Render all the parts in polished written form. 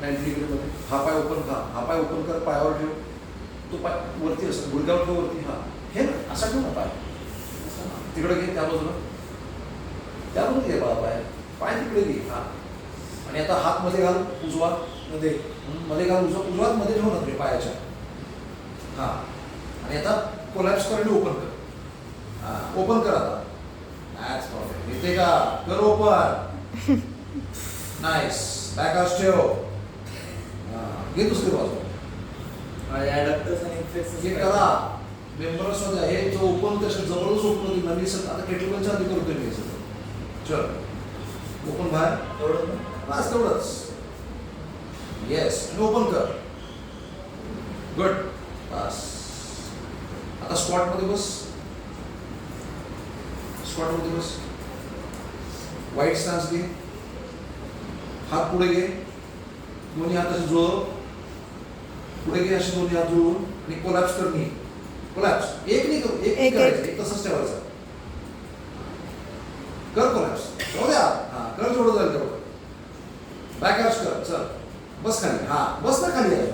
90 डिग्रीमध्ये. हा पाय ओपन खा, हा पाय ओपन कर, पायावर ठेव, तो पाय वरती असं गुडघ्यावर ठेव वरती. हा हे ना असा ठेव ना पाय, तिकडे घे त्या बाजूला, त्या बाजूला घे बाळा पाय, पाय तिकडे घे. हा आणि आता हात मध्ये घाल, उजवा मध्ये मध्ये घाल, उजवात मध्ये ठेव ना पायाच्या. हा आणि आता कोलॅप्स कर आणि ओपन कर. हा ओपन कर आता. That's perfect. येते का? कर ओपन. नाईस. बॅक आर्च ठेव. घे दुसरी बाजू. ॲडॅप्टर्स आणि इन्फ्लेक्शन हे करा मेंबर्स मध्ये आहे जो ओपन तसं जबरदस्त ओपन होती नवी सर. आता केटलबेलच्या आधी करतोय मी सगळं. चल ओपन बाहेर एवढं बस तेवढंच. येस आणि ओपन कर. गुड. बस आता स्क्वॉट मध्ये बस. स्क्वॉट मध्ये बस. वाईट स्टान्स घे. हात पुढे घे, दोन्ही हात असे जुळव, पुढे घे असे दोन्ही हात जुळवून आणि कोलॅप्स कर. नी कोलॅप्स एक नाही करू, एक नाही करायचं, एक तसंच ठेवायचं. कर कोलॅप्स, जाऊ द्या. हा कर जेवढं जाईल तेवढं. बॅक आर्च कर. चल बस खाली. हा बस ना खाली आहे.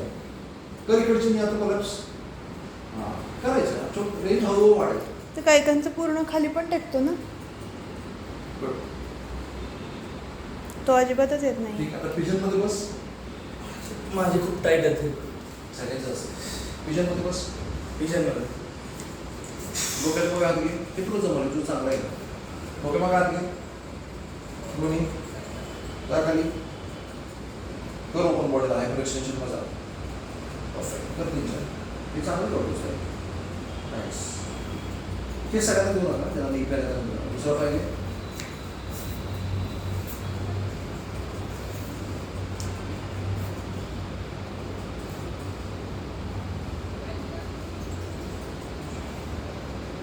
कर इकडची मी आता कोलॅप्स. हा करायचं. रेंज हळूहळू वाढेल. तर काहीकांचं पूर्ण खाली पण टेकतो ना, गुड. तो अजिबातच येत नाही. ठीक. आता पिजन मध्ये बस. माझी खूप टाईट आहे. सगळ्यांचं असं. पिजन मध्ये बस. पिजनमध्ये डोक्यात मग हात घे. हे तुला जमलं, तुझं चांगलं आहे का? डोक्या मग हात घे. दोन्ही जा खाली. कर ओपन बॉडीला. हायपर एक्सटेन्शन मध्ये जा. परफेक्ट. कर 3-4. हे चांगलं करतोस आहे. नाईस. हे सगळ्यांना देऊ नका, त्यांना एक करायला देऊ नका. दुसरं पाहिजे.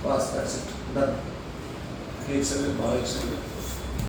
बस दॅट्स इट. डन. हे एक सगळे भाव एक सगळे